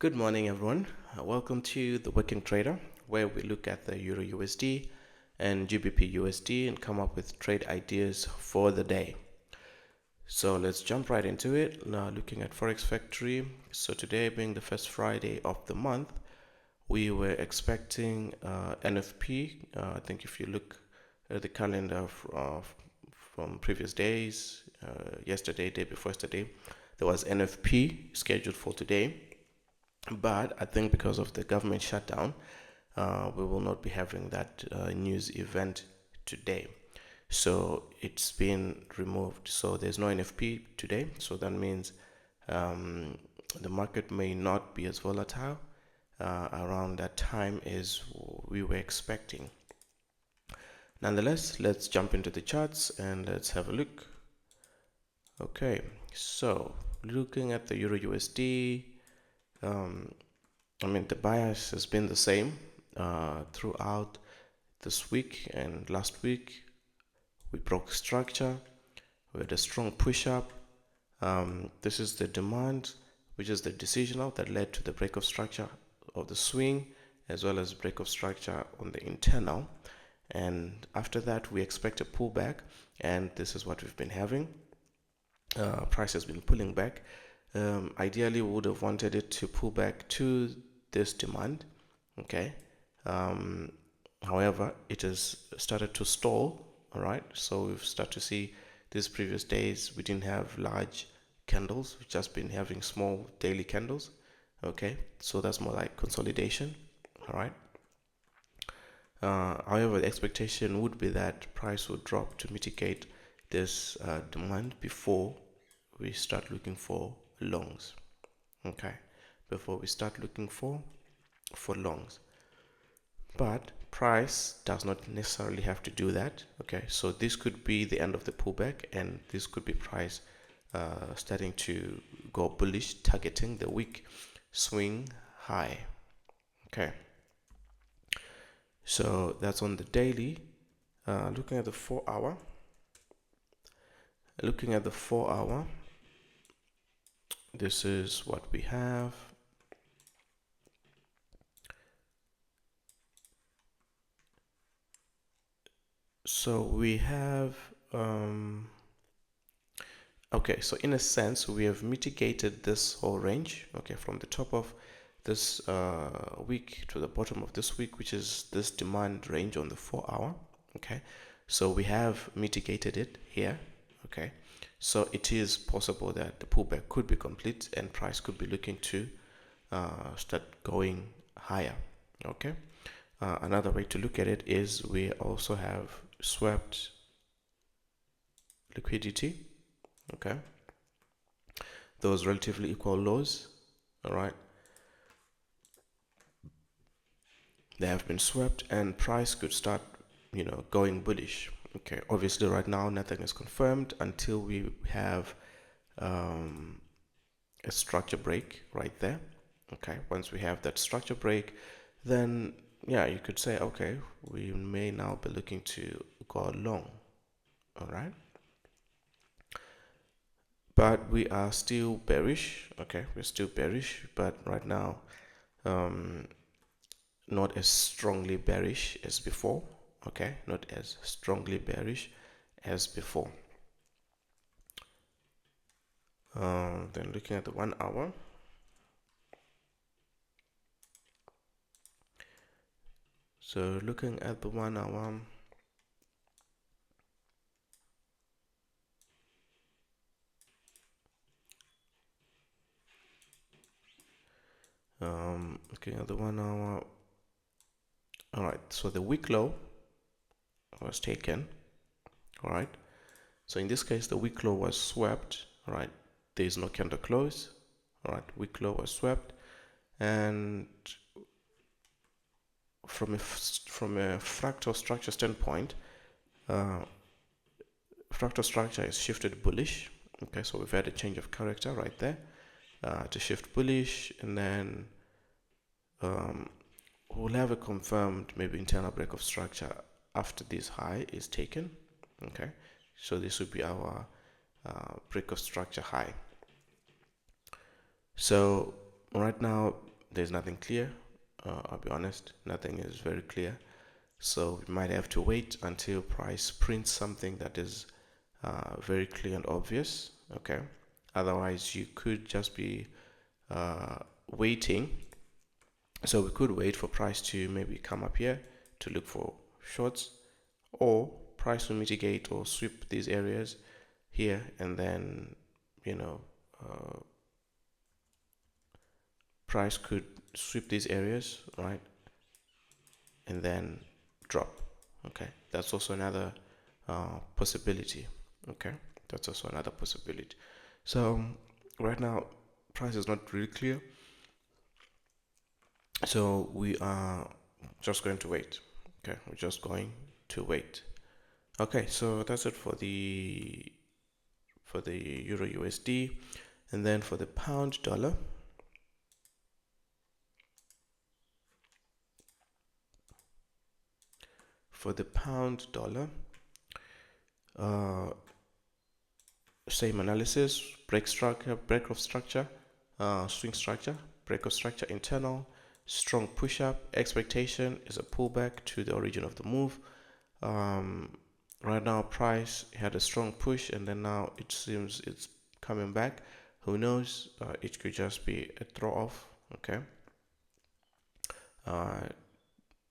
Good morning, everyone. Welcome to the Working Trader, where we look at the EUR USD and GBPUSD and come up with trade ideas for the day. So let's jump right into it. Now, looking at Forex Factory. So today being the first Friday of the month, we were expecting NFP. I think if you look at the calendar from previous days, yesterday, day before yesterday, there was NFP scheduled for today. But I think because of the government shutdown, we will not be having that news event today. So it's been removed. So there's no NFP today. So that means the market may not be as volatile around that time as we were expecting. Nonetheless, let's jump into the charts and let's have a look. Okay, so looking at the EUR USD, the bias has been the same throughout this week and last week. We broke structure. We had a strong push up. This is the demand, which is the decisional that led to the break of structure of the swing, as well as break of structure on the internal. And after that, we expect a pullback, and this is what we've been having. Price has been pulling back. Ideally, we would have wanted it to pull back to this demand. Okay. However, it has started to stall. All right. So we've started to see these previous days we didn't have large candles. We've just been having small daily candles. Okay. So that's more like consolidation. All right. However, the expectation would be that price would drop to mitigate this demand before we start looking for longs. Okay, before we start looking for longs. But price does not necessarily have to do that. Okay, so this could be the end of the pullback, and this could be price starting to go bullish, targeting the week swing high. Okay, so that's on the daily. Looking at the 4 hour. Looking at the 4 hour, this is what we have. So we have, okay, so in a sense, we have mitigated this whole range, okay, from the top of this week to the bottom of this week, which is this demand range on the 4 hour, okay. So we have mitigated it here, okay. So it is possible that the pullback could be complete and price could be looking to start going higher, okay. Another way to look at it is we also have swept liquidity, okay, those relatively equal lows. All right, they have been swept and price could start going bullish. Okay, obviously right now nothing is confirmed until we have a structure break right there. Okay, once we have that structure break, then yeah, you could say, okay, we may now be looking to go long. All right, but we are still bearish. Okay, we're still bearish, but right now not as strongly bearish as before. Okay, not as strongly bearish as before. Then looking at the 1 hour. So looking at the 1 hour, looking at the 1 hour. All right, so the week low was taken. All right, so in this case the week low was swept. All right, there is no candle close. All right, week low was swept, and from a fractal structure standpoint, fractal structure is shifted bullish. Okay, so we've had a change of character right there to shift bullish, and then we'll have a confirmed maybe internal break of structure after this high is taken. Okay, so this would be our break of structure high. So right now there's nothing clear. I'll be honest, nothing is very clear. So we might have to wait until price prints something that is very clear and obvious. Okay. Otherwise, you could just be waiting. So we could wait for price to maybe come up here to look for shorts, or price will mitigate or sweep these areas here, and then price could sweep these areas, right, and then drop. Okay, that's also another possibility. Okay, that's also another possibility. So right now price is not really clear, so we are just going to wait. Okay, we're just going to wait. Okay, so that's it for the Euro USD. And then for the pound dollar, same analysis: break structure, break of structure, swing structure, break of structure, internal, strong push up. Expectation is a pullback to the origin of the move. Right now price had a strong push, and then now it seems it's coming back. Who knows? It could just be a throw off. Okay.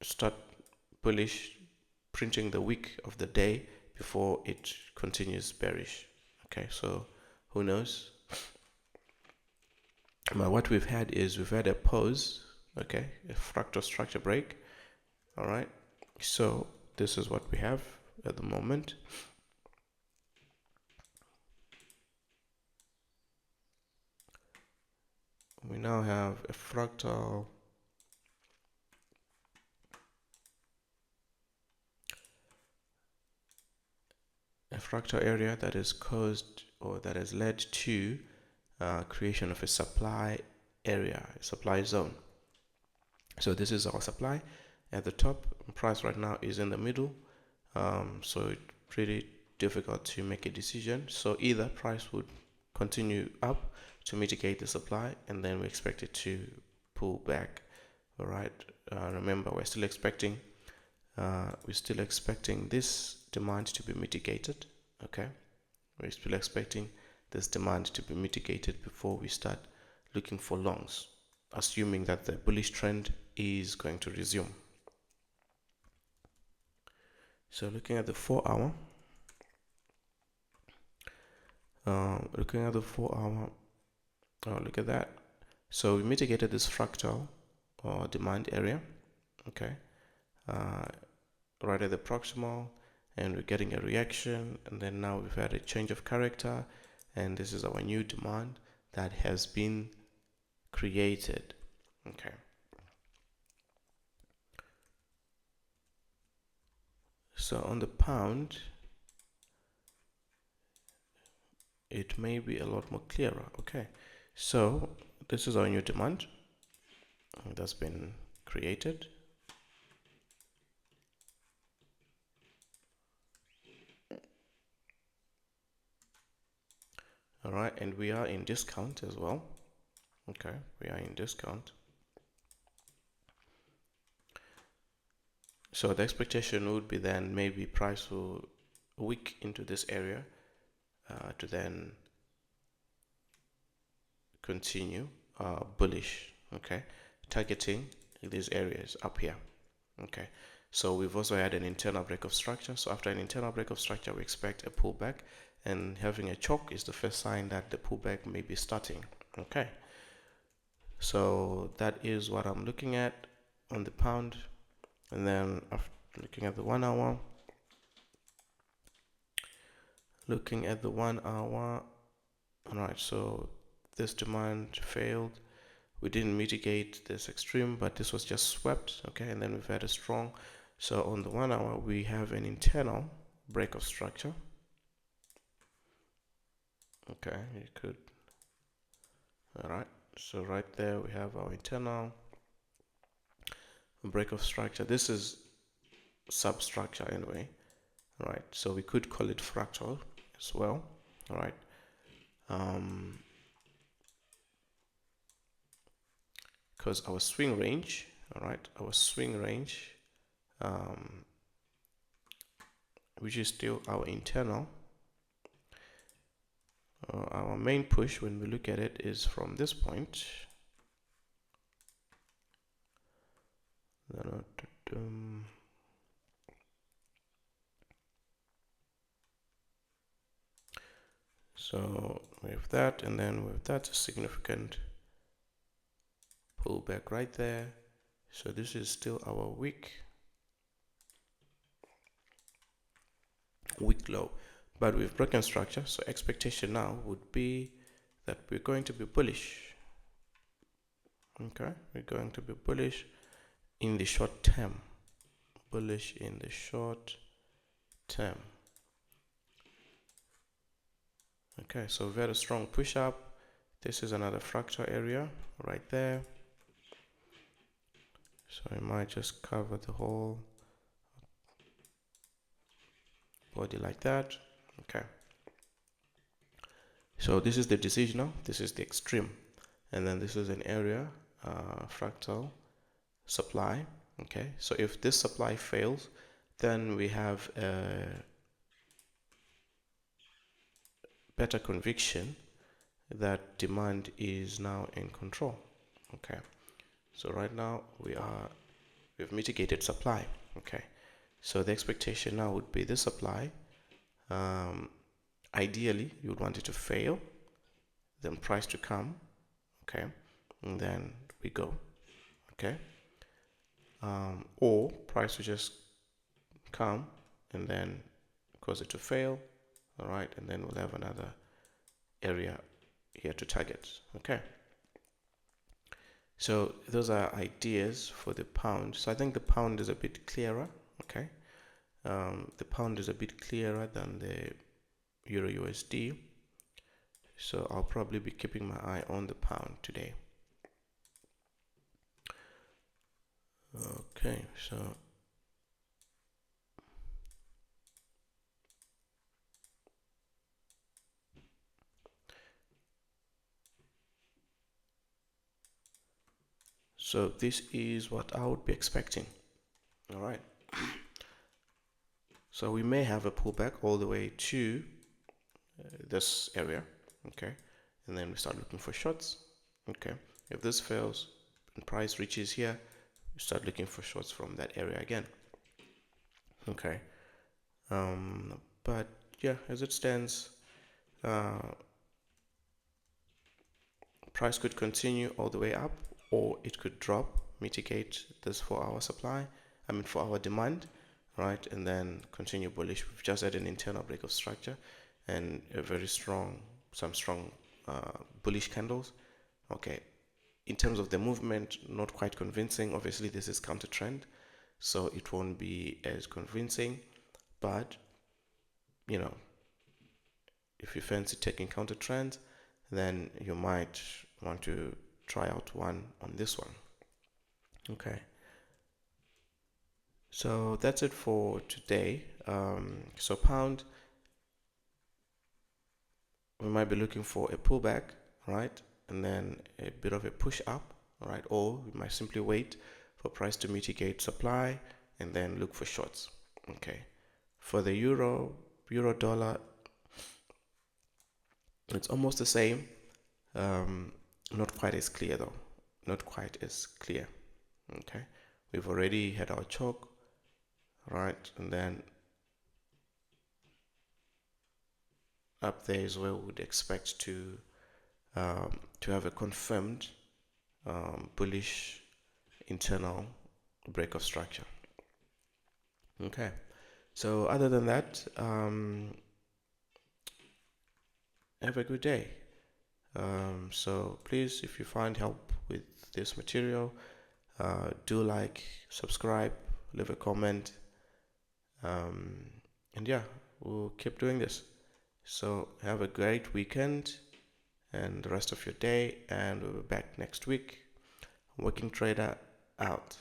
Start bullish, printing the wick of the day before it continues bearish. Okay, so who knows? But what we've had is we've had a pause. Okay, a fractal structure break. All right, so this is what we have at the moment. We now have a fractal area that is caused, or that has led to creation of a supply area, a supply zone. So this is our supply at the top. Price right now is in the middle, so it's pretty difficult to make a decision. So either price would continue up to mitigate the supply, and then we expect it to pull back. All right, remember, we're still expecting this demand to be mitigated. Okay, we're still expecting this demand to be mitigated before we start looking for longs, assuming that the bullish trend is going to resume. So looking at the 4 hour, look at that. So we mitigated this fractal or demand area. Okay, right at the proximal, and we're getting a reaction, and then now we've had a change of character, and this is our new demand that has been created. Okay, so on the pound it may be a lot more clearer. Okay, so this is our new demand that's been created. All right, and we are in discount as well. Okay, we are in discount. So the expectation would be then maybe price will wick into this area to then continue bullish. Okay, targeting these areas up here. Okay, so we've also had an internal break of structure. So after an internal break of structure, we expect a pullback, and having a choke is the first sign that the pullback may be starting. Okay, so that is what I'm looking at on the pound. And then after looking at the 1 hour, all right, so this demand failed. We didn't mitigate this extreme, but this was just swept. Okay, and then we've had a strong. So on the 1 hour, we have an internal break of structure. Okay, you could. All right, so right there we have our internal break of structure. This is substructure anyway. All right, so we could call it fractal as well. All right, because our swing range, all right, our swing range, which is still our internal, our main push when we look at it is from this point. So with that, and then with that, a significant pullback right there. So this is still our weak low, but we've broken structure. So expectation now would be that we're going to be bullish. Okay, we're going to be bullish in the short term. Bullish in the short term. Okay, so we had a strong push up. This is another fractal area right there. So I might just cover the whole body like that. Okay. So this is the decisional, this is the extreme, and then this is an area, fractal supply. Okay, so if this supply fails, then we have a better conviction that demand is now in control. Okay, so right now we've mitigated supply. Okay, so the expectation now would be the supply. Ideally, you would want it to fail, then price to come, okay, and then we go, okay, or price to just come and then cause it to fail, all right, and then we'll have another area here to target. Okay, so those are ideas for the pound. So I think the pound is a bit clearer. Okay, the pound is a bit clearer than the Euro USD, so I'll probably be keeping my eye on the pound today. Okay, so this is what I would be expecting. All right, so we may have a pullback all the way to this area. Okay, and then we start looking for shorts. Okay, if this fails and price reaches here, we start looking for shorts from that area again. Okay, but yeah, as it stands, price could continue all the way up, or it could drop, mitigate this for our supply, for our demand, right, and then continue bullish. We've just had an internal break of structure and a very strong, some strong bullish candles. Okay, in terms of the movement, not quite convincing. Obviously this is counter trend, so it won't be as convincing, but you know, if you fancy taking counter trends, then you might want to try out one on this one. Okay, so that's it for today. So pound, we might be looking for a pullback, right, and then a bit of a push up, right, or we might simply wait for price to mitigate supply and then look for shorts. Okay, for the euro dollar, it's almost the same. Not quite as clear though, not quite as clear. Okay, we've already had our choke, right, and then up there is where we would expect to have a confirmed bullish internal break of structure. Okay, so other than that, have a good day. So please, if you find help with this material, do like, subscribe, leave a comment, and yeah, we'll keep doing this. So have a great weekend and the rest of your day, and we'll be back next week. Working Trader out.